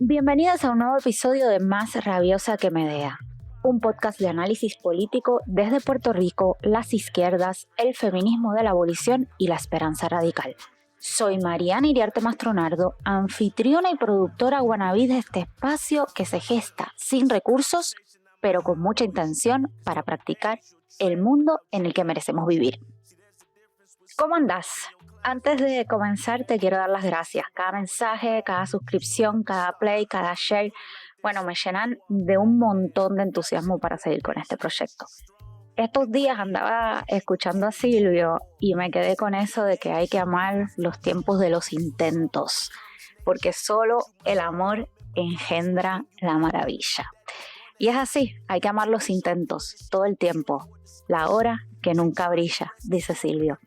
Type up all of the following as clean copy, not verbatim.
Bienvenidas a un nuevo episodio de Más Rabiosa que Medea, un podcast de análisis político desde Puerto Rico, las izquierdas, el feminismo de la abolición y la esperanza radical. Soy Mariana Iriarte Mastronardo, anfitriona y productora wannabe de este espacio que se gesta sin recursos, pero con mucha intención para practicar el mundo en el que merecemos vivir. ¿Cómo andás? Antes de comenzar te quiero dar las gracias. Cada mensaje, cada suscripción, cada play, cada share, me llenan de un montón de entusiasmo para seguir con este proyecto. Estos días andaba escuchando a Silvio y me quedé con eso de que hay que amar los tiempos de los intentos, porque solo el amor engendra la maravilla. Y es así, hay que amar los intentos todo el tiempo. La hora que nunca brilla, dice Silvio.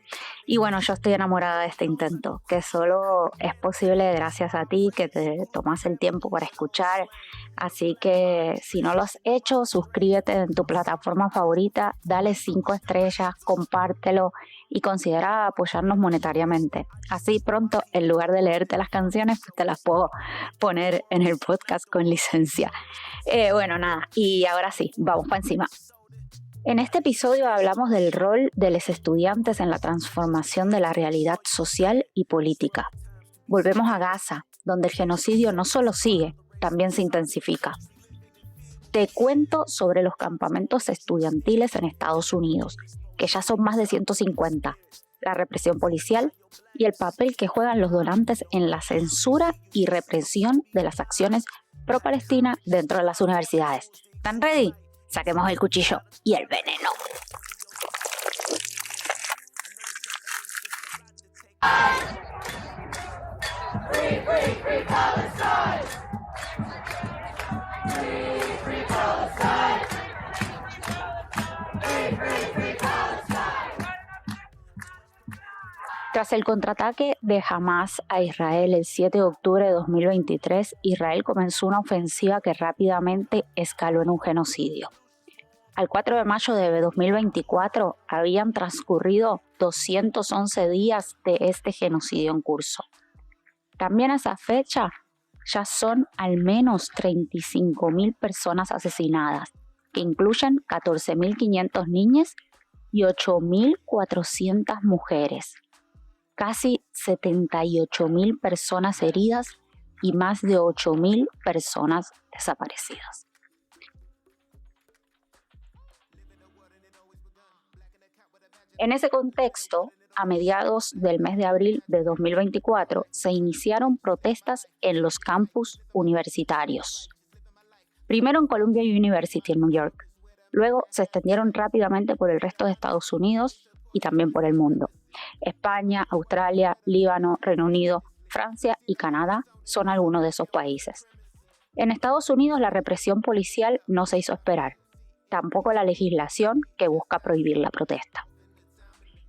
Y bueno, yo estoy enamorada de este intento, que solo es posible gracias a ti, que te tomas el tiempo para escuchar. Así que si no lo has hecho, suscríbete en tu plataforma favorita, dale 5 estrellas, compártelo y considera apoyarnos monetariamente. Así pronto, en lugar de leerte las canciones, pues te las puedo poner en el podcast con licencia. Y ahora sí, vamos para encima. En este episodio hablamos del rol de los estudiantes en la transformación de la realidad social y política. Volvemos a Gaza, donde el genocidio no solo sigue, también se intensifica. Te cuento sobre los campamentos estudiantiles en Estados Unidos, que ya son más de 150, la represión policial y el papel que juegan los donantes en la censura y represión de las acciones pro-Palestina dentro de las universidades. ¿Están ready? Saquemos el cuchillo y el veneno. Free, free, free Palestine! Free, free Palestine! Free, free, free Palestine! Tras el contraataque de Hamás a Israel el 7 de octubre de 2023, Israel comenzó una ofensiva que rápidamente escaló en un genocidio. Al 4 de mayo de 2024 habían transcurrido 211 días de este genocidio en curso. También a esa fecha ya son al menos 35.000 personas asesinadas, que incluyen 14.500 niñas y 8.400 mujeres, casi 78.000 personas heridas y más de 8.000 personas desaparecidas. En ese contexto, a mediados del mes de abril de 2024, se iniciaron protestas en los campus universitarios. Primero en Columbia University en New York, luego se extendieron rápidamente por el resto de Estados Unidos y también por el mundo. España, Australia, Líbano, Reino Unido, Francia y Canadá son algunos de esos países. En Estados Unidos la represión policial no se hizo esperar, tampoco la legislación que busca prohibir la protesta.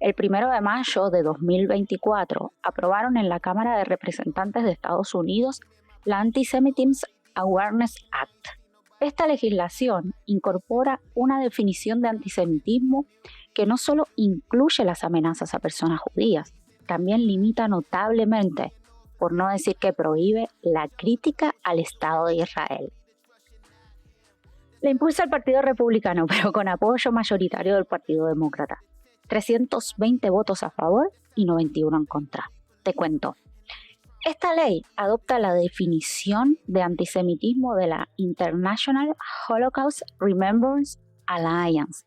El 1 de mayo de 2024 aprobaron en la Cámara de Representantes de Estados Unidos la Anti-Semitism Awareness Act. Esta legislación incorpora una definición de antisemitismo que no solo incluye las amenazas a personas judías, también limita notablemente, por no decir que prohíbe, la crítica al Estado de Israel. La impulsa el Partido Republicano, pero con apoyo mayoritario del Partido Demócrata. 320 votos a favor y 91 en contra. Te cuento. Esta ley adopta la definición de antisemitismo de la International Holocaust Remembrance Alliance,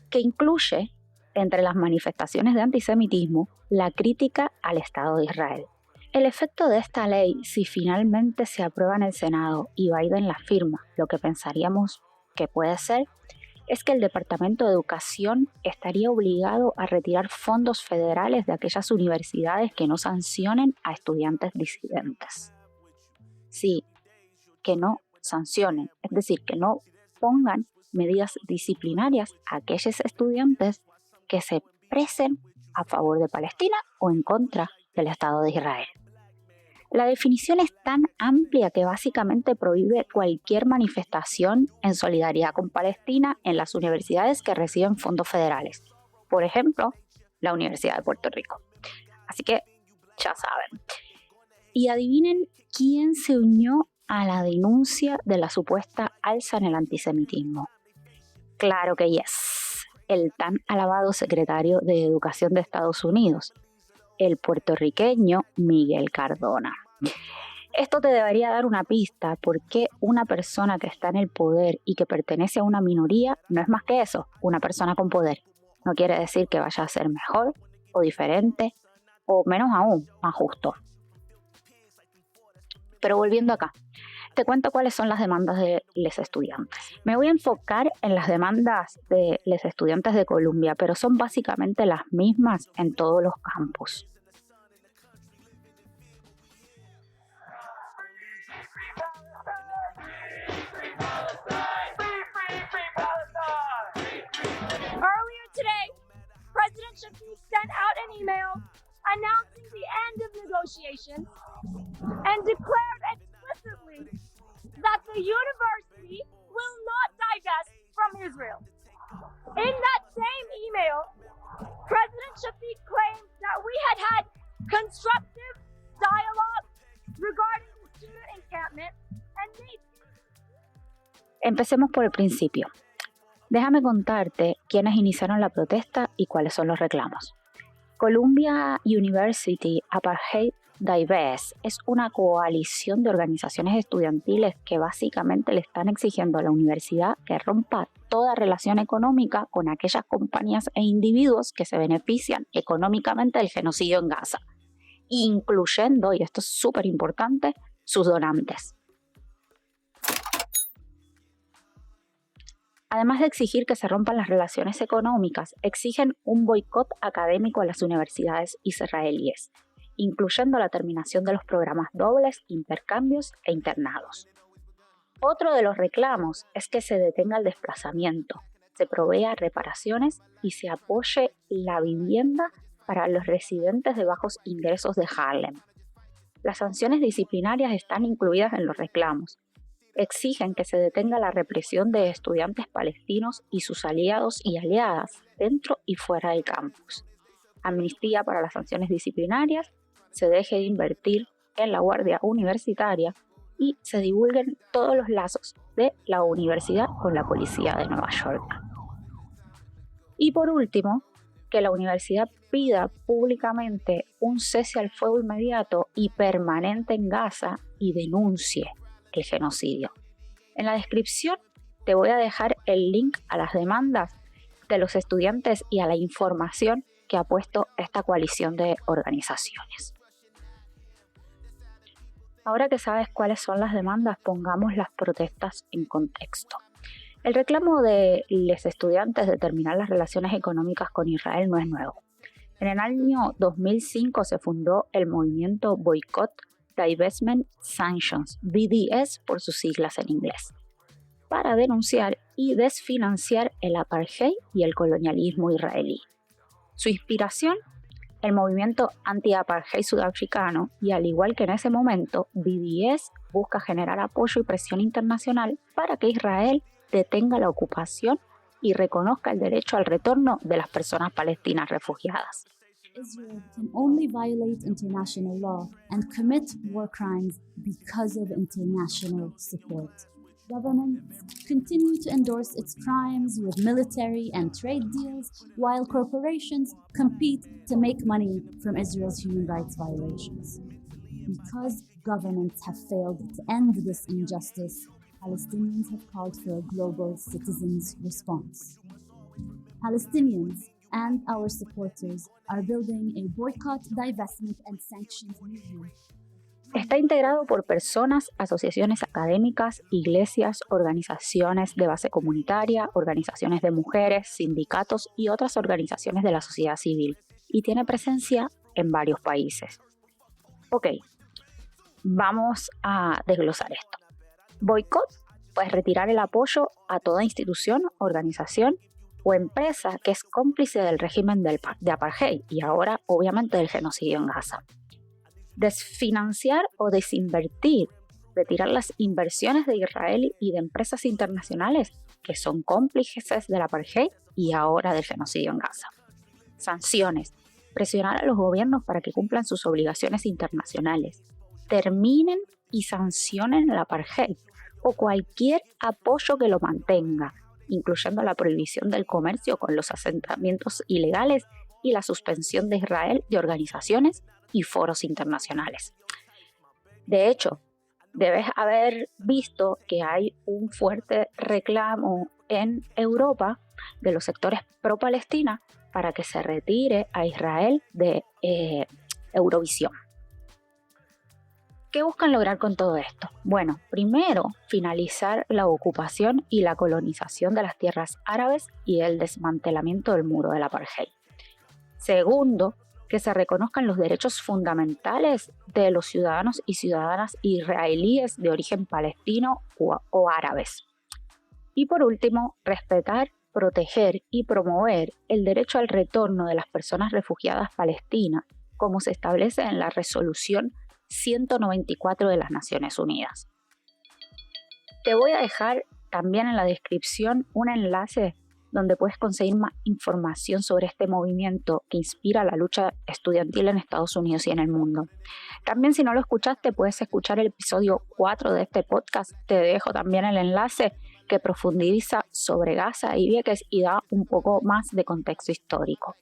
que incluye, entre las manifestaciones de antisemitismo, la crítica al Estado de Israel. El efecto de esta ley, si finalmente se aprueba en el Senado y Biden la firma, lo que pensaríamos que puede ser, es que el Departamento de Educación estaría obligado a retirar fondos federales de aquellas universidades que no sancionen a estudiantes disidentes. Sí, que no sancionen, es decir, que no pongan medidas disciplinarias a aquellos estudiantes que se expresen a favor de Palestina o en contra del Estado de Israel. La definición es tan amplia que básicamente prohíbe cualquier manifestación en solidaridad con Palestina en las universidades que reciben fondos federales. Por ejemplo, la Universidad de Puerto Rico. Así que, ya saben. Y adivinen quién se unió a la denuncia de la supuesta alza en el antisemitismo. Claro que yes, el tan alabado secretario de Educación de Estados Unidos, el puertorriqueño Miguel Cardona. Esto te debería dar una pista porque una persona que está en el poder y que pertenece a una minoría no es más que eso, una persona con poder. No quiere decir que vaya a ser mejor o diferente o menos aún, más justo. Pero volviendo acá, te cuento cuáles son las demandas de los estudiantes. Me voy a enfocar en las demandas de los estudiantes de Columbia, pero son básicamente las mismas en todos los campus. Earlier today, President Shafiq sent out an email announcing the end of negotiations and declared explicitly that the university will not divest from Israel. In that same email, President Shafiq claimed that we had constructive dialogue regarding the student encampment and made. Empecemos por el principio. Déjame contarte quiénes iniciaron la protesta y cuáles son los reclamos. Columbia University Apartheid Divest es una coalición de organizaciones estudiantiles que básicamente le están exigiendo a la universidad que rompa toda relación económica con aquellas compañías e individuos que se benefician económicamente del genocidio en Gaza, incluyendo, y esto es súper importante, sus donantes. Además de exigir que se rompan las relaciones económicas, exigen un boicot académico a las universidades israelíes, incluyendo la terminación de los programas dobles, intercambios e internados. Otro de los reclamos es que se detenga el desplazamiento, se provea reparaciones y se apoye la vivienda para los residentes de bajos ingresos de Harlem. Las sanciones disciplinarias están incluidas en los reclamos. Exigen que se detenga la represión de estudiantes palestinos y sus aliados y aliadas dentro y fuera del campus. Amnistía para las sanciones disciplinarias, se deje de invertir en la guardia universitaria y se divulguen todos los lazos de la universidad con la policía de Nueva York. Y por último, que la universidad pida públicamente un cese al fuego inmediato y permanente en Gaza y denuncie el genocidio. En la descripción te voy a dejar el link a las demandas de los estudiantes y a la información que ha puesto esta coalición de organizaciones. Ahora que sabes cuáles son las demandas, pongamos las protestas en contexto. El reclamo de los estudiantes de terminar las relaciones económicas con Israel no es nuevo. En el año 2005 se fundó el movimiento Boycott, Divestment Sanctions, BDS por sus siglas en inglés, para denunciar y desfinanciar el apartheid y el colonialismo israelí. Su inspiración, el movimiento anti-apartheid sudafricano, y al igual que en ese momento, BDS busca generar apoyo y presión internacional para que Israel detenga la ocupación y reconozca el derecho al retorno de las personas palestinas refugiadas. Israel can only violate international law and commit war crimes because of international support. Governments continue to endorse its crimes with military and trade deals, while corporations compete to make money from Israel's human rights violations. Because governments have failed to end this injustice, Palestinians have called for a global citizens' response. Palestinians and our supporters are building a boycott, divestment, and sanctions movement. Está integrado por personas, asociaciones académicas, iglesias, organizaciones de base comunitaria, organizaciones de mujeres, sindicatos y otras organizaciones de la sociedad civil, y tiene presencia en varios países. Ok, vamos a desglosar esto. Boicot, pues retirar el apoyo a toda institución, organización o empresa que es cómplice del régimen de apartheid y ahora obviamente del genocidio en Gaza. Desfinanciar o desinvertir, retirar las inversiones de Israel y de empresas internacionales que son cómplices del apartheid y ahora del genocidio en Gaza. Sanciones, presionar a los gobiernos para que cumplan sus obligaciones internacionales. terminen y sancionen el apartheid o cualquier apoyo que lo mantenga, incluyendo la prohibición del comercio con los asentamientos ilegales y la suspensión de Israel de organizaciones y foros internacionales. De hecho, debes haber visto que hay un fuerte reclamo en Europa de los sectores pro-Palestina para que se retire a Israel de Eurovisión. ¿Qué buscan lograr con todo esto? Bueno, primero, finalizar la ocupación y la colonización de las tierras árabes y el desmantelamiento del muro del apartheid. Segundo, que se reconozcan los derechos fundamentales de los ciudadanos y ciudadanas israelíes de origen palestino o árabes. Y por último, respetar, proteger y promover el derecho al retorno de las personas refugiadas palestinas, como se establece en la Resolución 194 de las Naciones Unidas. Te voy a dejar también en la descripción un enlace donde puedes conseguir más información sobre este movimiento que inspira la lucha estudiantil en Estados Unidos y en el mundo. También, si no lo escuchaste, puedes escuchar el episodio 4 de este podcast. Te dejo también el enlace que profundiza sobre Gaza y Vieques y da un poco más de contexto histórico.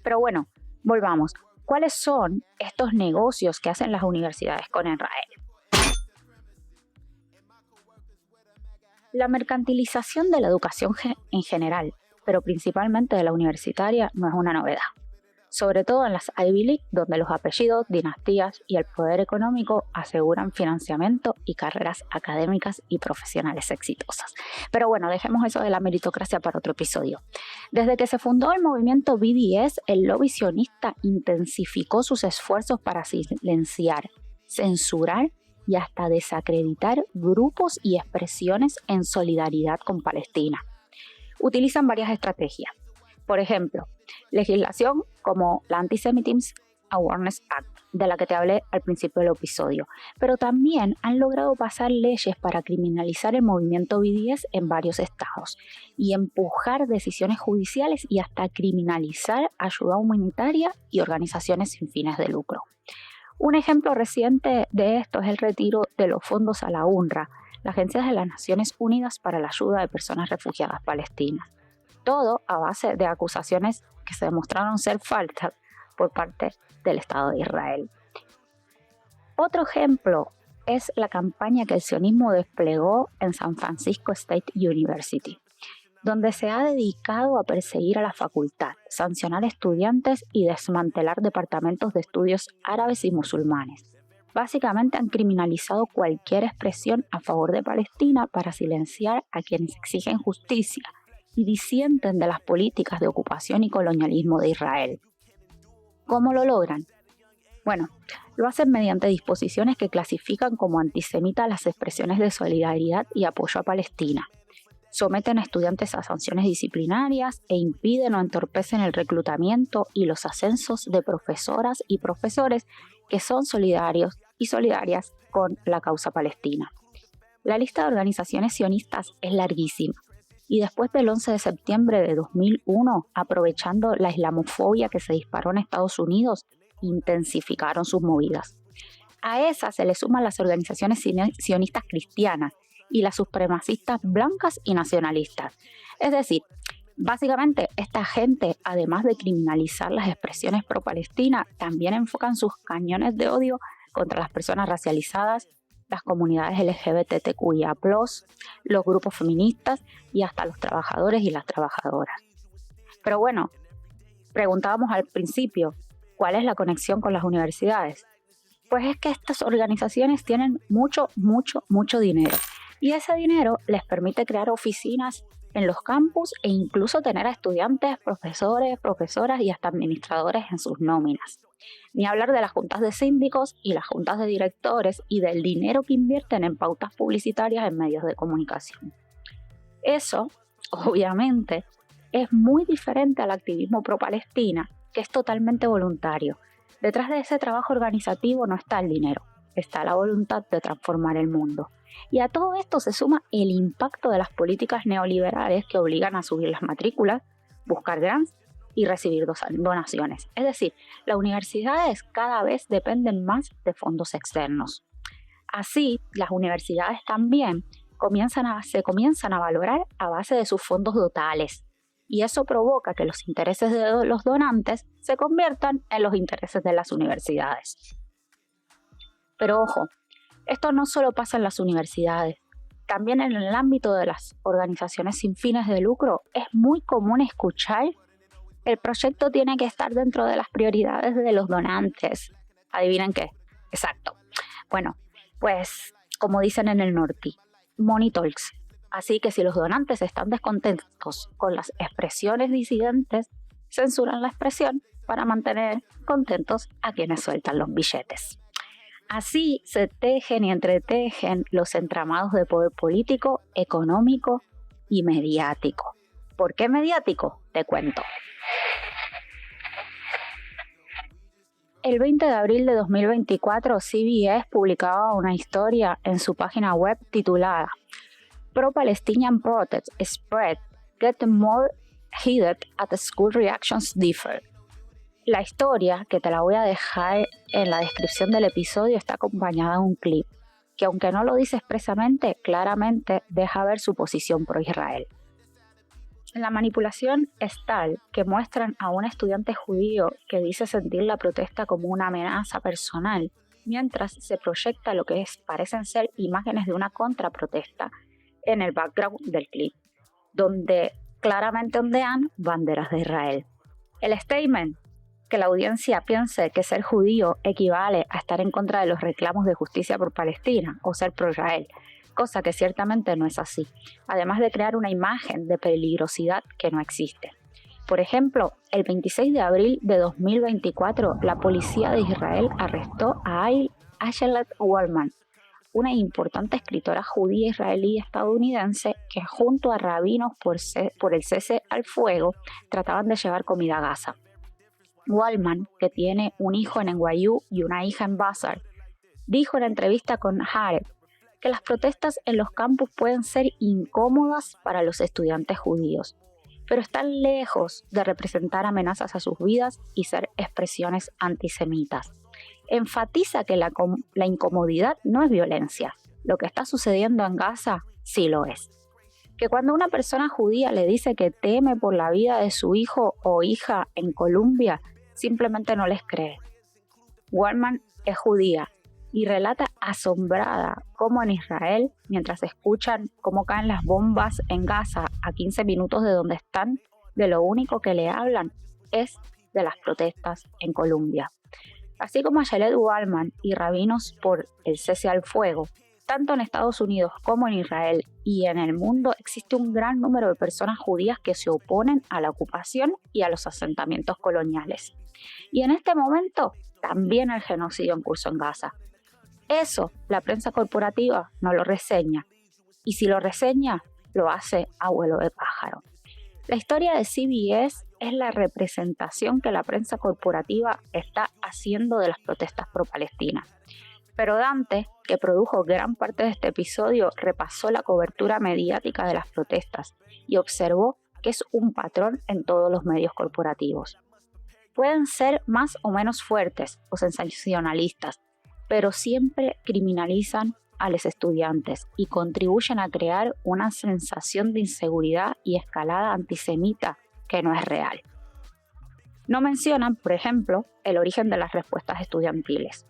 Pero bueno, volvamos. ¿Cuáles son estos negocios que hacen las universidades con Israel? La mercantilización de la educación en general, pero principalmente de la universitaria, no es una novedad. Sobre todo en las Ivy League, donde los apellidos, dinastías y el poder económico aseguran financiamiento y carreras académicas y profesionales exitosas. Pero bueno, dejemos eso de la meritocracia para otro episodio. Desde que se fundó el movimiento BDS, el lobby sionista intensificó sus esfuerzos para silenciar, censurar y hasta desacreditar grupos y expresiones en solidaridad con Palestina. Utilizan varias estrategias. Por ejemplo, legislación como la Anti-Semitism Awareness Act, de la que te hablé al principio del episodio, pero también han logrado pasar leyes para criminalizar el movimiento BDS en varios estados y empujar decisiones judiciales y hasta criminalizar ayuda humanitaria y organizaciones sin fines de lucro. Un ejemplo reciente de esto es el retiro de los fondos a la UNRWA, la Agencia de las Naciones Unidas para la Ayuda de Personas Refugiadas Palestinas. Todo a base de acusaciones que se demostraron ser falsas por parte del Estado de Israel. Otro ejemplo es la campaña que el sionismo desplegó en San Francisco State University, donde se ha dedicado a perseguir a la facultad, sancionar estudiantes y desmantelar departamentos de estudios árabes y musulmanes. Básicamente han criminalizado cualquier expresión a favor de Palestina para silenciar a quienes exigen justicia y disienten de las políticas de ocupación y colonialismo de Israel. ¿Cómo lo logran? Bueno, lo hacen mediante disposiciones que clasifican como antisemitas las expresiones de solidaridad y apoyo a Palestina. Someten a estudiantes a sanciones disciplinarias e impiden o entorpecen el reclutamiento y los ascensos de profesoras y profesores que son solidarios y solidarias con la causa palestina. La lista de organizaciones sionistas es larguísima. Y después del 11 de septiembre de 2001, aprovechando la islamofobia que se disparó en Estados Unidos, intensificaron sus movidas. A esas se le suman las organizaciones sionistas cristianas y las supremacistas blancas y nacionalistas. Es decir, básicamente esta gente, además de criminalizar las expresiones pro-Palestina, también enfocan sus cañones de odio contra las personas racializadas, las comunidades LGBTQIA+, los grupos feministas y hasta los trabajadores y las trabajadoras. Pero bueno, preguntábamos al principio, ¿cuál es la conexión con las universidades? Pues es que estas organizaciones tienen mucho dinero y ese dinero les permite crear oficinas en los campus e incluso tener a estudiantes, profesores, profesoras y hasta administradores en sus nóminas. Ni hablar de las juntas de síndicos y las juntas de directores y del dinero que invierten en pautas publicitarias en medios de comunicación. Eso, obviamente, es muy diferente al activismo pro-Palestina, que es totalmente voluntario. Detrás de ese trabajo organizativo no está el dinero, está la voluntad de transformar el mundo. Y a todo esto se suma el impacto de las políticas neoliberales que obligan a subir las matrículas, buscar grants y recibir donaciones. Es decir, las universidades cada vez dependen más de fondos externos. Así, las universidades también se comienzan a valorar a base de sus fondos totales, y eso provoca que los intereses de los donantes se conviertan en los intereses de las universidades. Pero ojo, esto no solo pasa en las universidades. También en el ámbito de las organizaciones sin fines de lucro es muy común escuchar: el proyecto tiene que estar dentro de las prioridades de los donantes. ¿Adivinen qué? Exacto. Bueno, pues como dicen en el norte, money talks. Así que si los donantes están descontentos con las expresiones disidentes, censuran la expresión para mantener contentos a quienes sueltan los billetes. Así se tejen y entretejen los entramados de poder político, económico y mediático. ¿Por qué mediático? Te cuento. El 20 de abril de 2024, CBS publicaba una historia en su página web titulada Pro-Palestinian Protests Spread Get More Heated at School Reactions Differ. La historia, que te la voy a dejar en la descripción del episodio, está acompañada de un clip que, aunque no lo dice expresamente, claramente deja ver su posición pro-Israel. La manipulación es tal que muestran a un estudiante judío que dice sentir la protesta como una amenaza personal, mientras se proyecta lo que parecen ser imágenes de una contraprotesta en el background del clip, donde claramente ondean banderas de Israel. El statement: que la audiencia piense que ser judío equivale a estar en contra de los reclamos de justicia por Palestina o ser pro-Israel, cosa que ciertamente no es así, además de crear una imagen de peligrosidad que no existe. Por ejemplo, el 26 de abril de 2024, la policía de Israel arrestó a Ayelet Wallman, una importante escritora judía israelí estadounidense que, junto a rabinos por el cese al fuego, trataban de llevar comida a Gaza. Wallman, que tiene un hijo en NYU y una hija en Vassar, dijo en entrevista con Haaretz que las protestas en los campus pueden ser incómodas para los estudiantes judíos, pero están lejos de representar amenazas a sus vidas y ser expresiones antisemitas. Enfatiza que la incomodidad no es violencia. Lo que está sucediendo en Gaza sí lo es. Que cuando una persona judía le dice que teme por la vida de su hijo o hija en Colombia, simplemente no les cree. Wallman es judía y relata asombrada cómo en Israel, mientras escuchan cómo caen las bombas en Gaza a 15 minutos de donde están, de lo único que le hablan es de las protestas en Colombia. Así como Ayelet Wallman y rabinos por el cese al fuego, tanto en Estados Unidos como en Israel y en el mundo existe un gran número de personas judías que se oponen a la ocupación y a los asentamientos coloniales. Y en este momento también el genocidio en curso en Gaza. Eso la prensa corporativa no lo reseña, y si lo reseña, lo hace a vuelo de pájaro. La historia de CBS es la representación que la prensa corporativa está haciendo de las protestas pro-Palestina. Pero Dante, que produjo gran parte de este episodio, repasó la cobertura mediática de las protestas y observó que es un patrón en todos los medios corporativos. Pueden ser más o menos fuertes o sensacionalistas, pero siempre criminalizan a los estudiantes y contribuyen a crear una sensación de inseguridad y escalada antisemita que no es real. No mencionan, por ejemplo, el origen de las respuestas estudiantiles.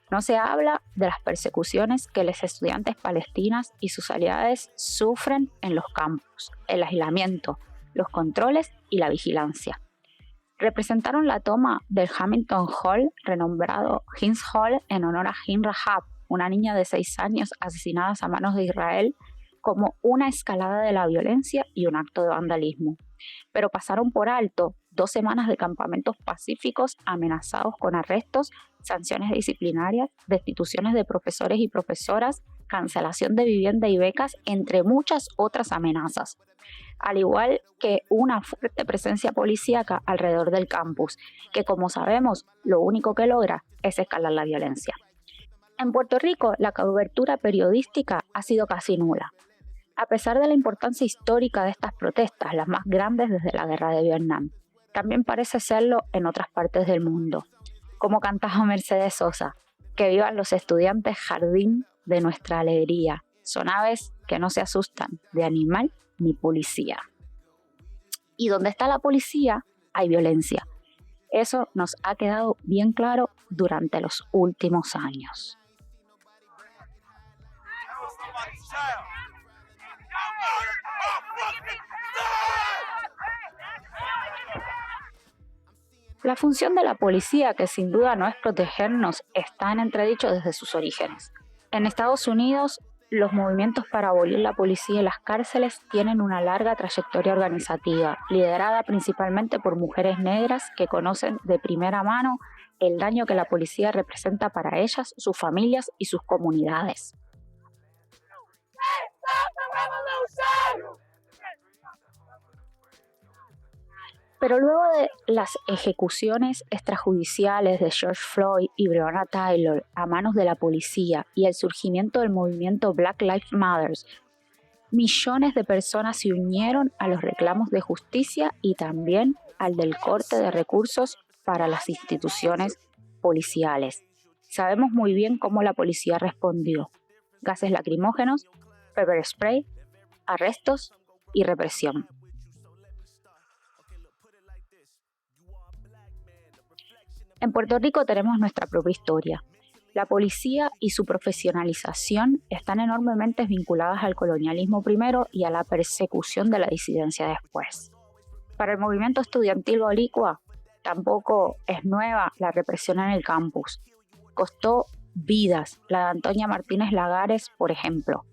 No se habla de las persecuciones que los estudiantes palestinos y sus aliados sufren en los campus, el aislamiento, los controles y la vigilancia. Representaron la toma del Hamilton Hall, renombrado Heinz Hall en honor a Hin Rahab, una niña de 6 años asesinada a manos de Israel, como una escalada de la violencia y un acto de vandalismo. Pero pasaron por alto 2 semanas de campamentos pacíficos amenazados con arrestos, sanciones disciplinarias, destituciones de profesores y profesoras, cancelación de vivienda y becas, entre muchas otras amenazas, al igual que una fuerte presencia policíaca alrededor del campus, que, como sabemos, lo único que logra es escalar la violencia. En Puerto Rico, la cobertura periodística ha sido casi nula. A pesar de la importancia histórica de estas protestas, las más grandes desde la Guerra de Vietnam, también parece serlo en otras partes del mundo. Como cantaba Mercedes Sosa, que vivan los estudiantes jardín de nuestra alegría. Son aves que no se asustan de animal ni policía. Y donde está la policía, hay violencia. Eso nos ha quedado bien claro durante los últimos años. La función de la policía, que sin duda no es protegernos, está en entredicho desde sus orígenes. En Estados Unidos, los movimientos para abolir la policía y las cárceles tienen una larga trayectoria organizativa, liderada principalmente por mujeres negras que conocen de primera mano el daño que la policía representa para ellas, sus familias y sus comunidades. Pero luego de las ejecuciones extrajudiciales de George Floyd y Breonna Taylor a manos de la policía y el surgimiento del movimiento Black Lives Matter, millones de personas se unieron a los reclamos de justicia y también al del corte de recursos para las instituciones policiales. Sabemos muy bien cómo la policía respondió: gases lacrimógenos, pepper spray, arrestos y represión. En Puerto Rico tenemos nuestra propia historia. La policía y su profesionalización están enormemente vinculadas al colonialismo primero y a la persecución de la disidencia después. Para el movimiento estudiantil boricua tampoco es nueva la represión en el campus. Costó vidas, la de Antonia Martínez Lagares, por ejemplo.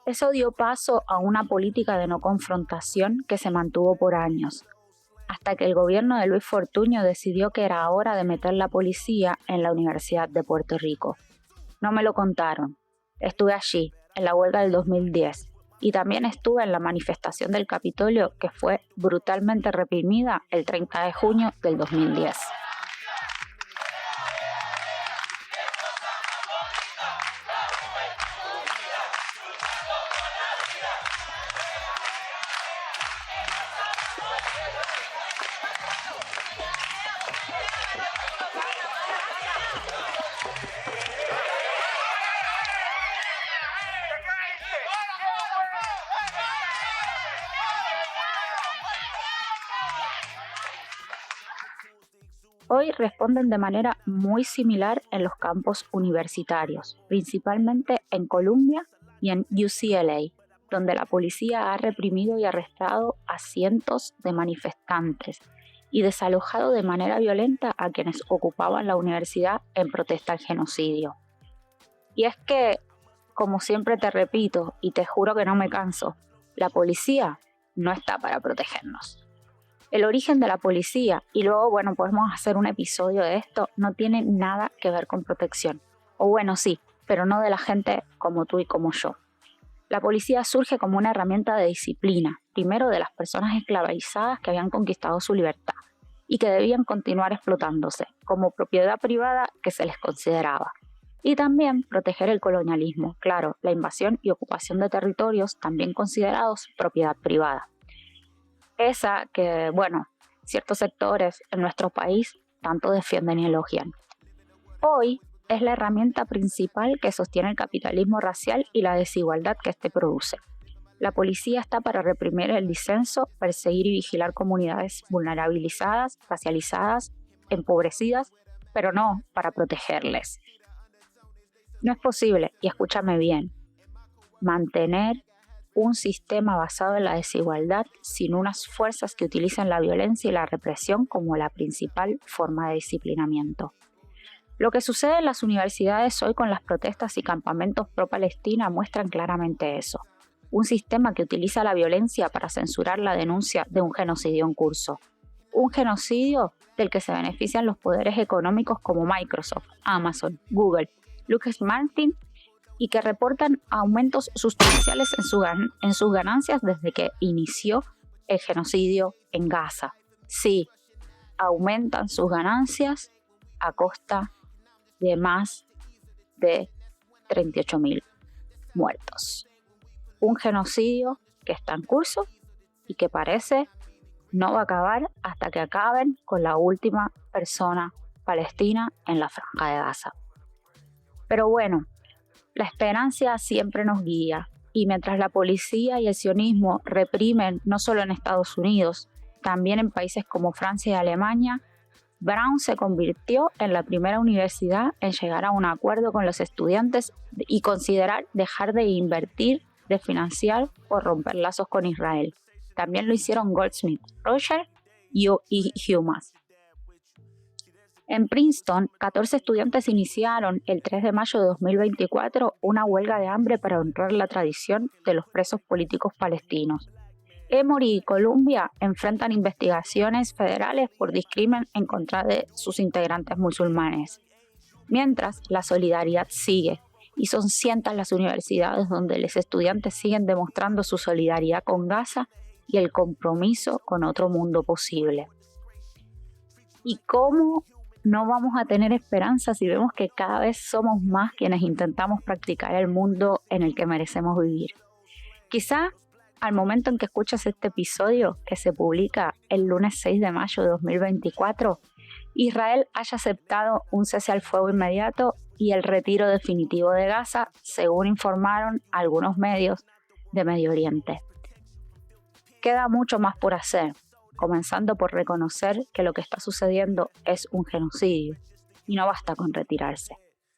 Eso dio paso a una política de no confrontación que se mantuvo por años, hasta que el gobierno de Luis Fortuño decidió que era hora de meter la policía en la Universidad de Puerto Rico. No me lo contaron. Estuve allí, en la huelga del 2010, y también estuve en la manifestación del Capitolio que fue brutalmente reprimida el 30 de junio del 2010. Hoy responden de manera muy similar en los campos universitarios, principalmente en Columbia y en UCLA, donde la policía ha reprimido y arrestado a cientos de manifestantes y desalojado de manera violenta a quienes ocupaban la universidad en protesta al genocidio. Y es que, como siempre te repito y te juro que no me canso, la policía no está para protegernos. El origen de la policía, y luego, podemos hacer un episodio de esto, no tiene nada que ver con protección. O sí, pero no de la gente como tú y como yo. La policía surge como una herramienta de disciplina, primero de las personas esclavizadas que habían conquistado su libertad y que debían continuar explotándose como propiedad privada que se les consideraba. Y también proteger el colonialismo, claro, la invasión y ocupación de territorios también considerados propiedad privada. Esa que, ciertos sectores en nuestro país tanto defienden y elogian. Hoy es la herramienta principal que sostiene el capitalismo racial y la desigualdad que éste produce. La policía está para reprimir el disenso, perseguir y vigilar comunidades vulnerabilizadas, racializadas, empobrecidas, pero no para protegerles. No es posible, y escúchame bien, mantener un sistema basado en la desigualdad sin unas fuerzas que utilizan la violencia y la represión como la principal forma de disciplinamiento. Lo que sucede en las universidades hoy con las protestas y campamentos pro-Palestina muestran claramente eso. Un sistema que utiliza la violencia para censurar la denuncia de un genocidio en curso. Un genocidio del que se benefician los poderes económicos como Microsoft, Amazon, Google, Lockheed Martin, y que reportan aumentos sustanciales en sus ganancias desde que inició el genocidio en Gaza. Sí, aumentan sus ganancias a costa de más de 38.000 muertos. Un genocidio que está en curso y que parece no va a acabar hasta que acaben con la última persona palestina en la Franja de Gaza. Pero bueno, la esperanza siempre nos guía, y mientras la policía y el sionismo reprimen no solo en Estados Unidos, también en países como Francia y Alemania, Brown se convirtió en la primera universidad en llegar a un acuerdo con los estudiantes y considerar dejar de invertir, de financiar o romper lazos con Israel. También lo hicieron Goldsmith, Roger y Humas. En Princeton, 14 estudiantes iniciaron el 3 de mayo de 2024 una huelga de hambre para honrar la tradición de los presos políticos palestinos. Emory y Columbia enfrentan investigaciones federales por discrimen en contra de sus integrantes musulmanes. Mientras, la solidaridad sigue, y son cientos las universidades donde los estudiantes siguen demostrando su solidaridad con Gaza y el compromiso con otro mundo posible. ¿Y cómo no vamos a tener esperanza si vemos que cada vez somos más quienes intentamos practicar el mundo en el que merecemos vivir? Quizá al momento en que escuchas este episodio, que se publica el lunes 6 de mayo de 2024, Israel haya aceptado un cese al fuego inmediato y el retiro definitivo de Gaza, según informaron algunos medios de Medio Oriente. Queda mucho más por hacer, comenzando por reconocer que lo que está sucediendo es un genocidio, y no basta con retirarse.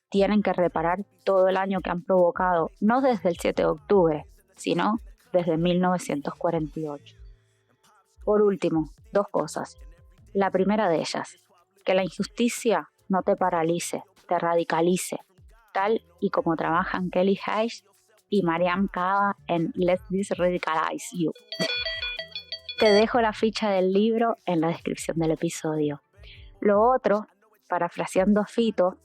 Tienen que reparar todo el daño que han provocado, no desde el 7 de octubre, sino desde 1948. Por último, 2 cosas. La primera de ellas, que la injusticia no te paralice, te radicalice, tal y como trabajan Kelly Hayes y Mariam Kaba en Let's Radicalize You. Te dejo la ficha del libro en la descripción del episodio. Lo otro, parafraseando a Fito,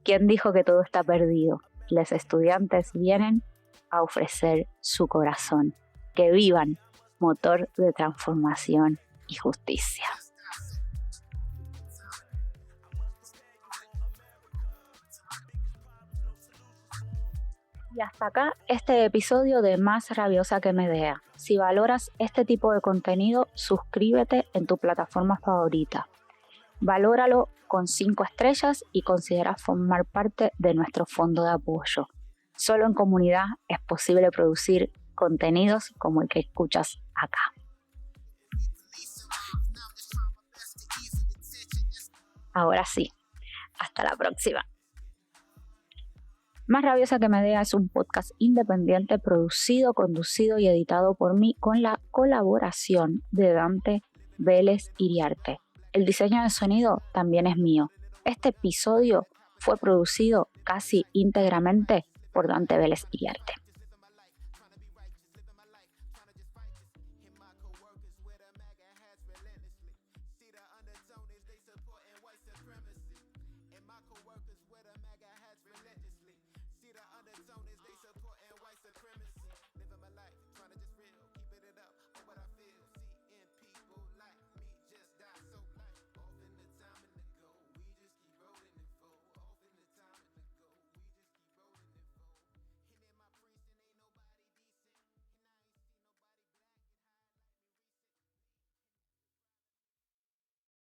¿quién dijo que todo está perdido? Los estudiantes vienen a ofrecer su corazón. Que vivan, motor de transformación y justicia. Y hasta acá este episodio de Más Rabiosa que Medea. Si valoras este tipo de contenido, suscríbete en tu plataforma favorita. Valóralo con 5 estrellas y considera formar parte de nuestro fondo de apoyo. Solo en comunidad es posible producir contenidos como el que escuchas acá. Ahora sí, hasta la próxima. Más Rabiosa que Medea es un podcast independiente producido, conducido y editado por mí con la colaboración de Dante Vélez Iriarte. El diseño de sonido también es mío. Este episodio fue producido casi íntegramente por Dante Vélez Iriarte.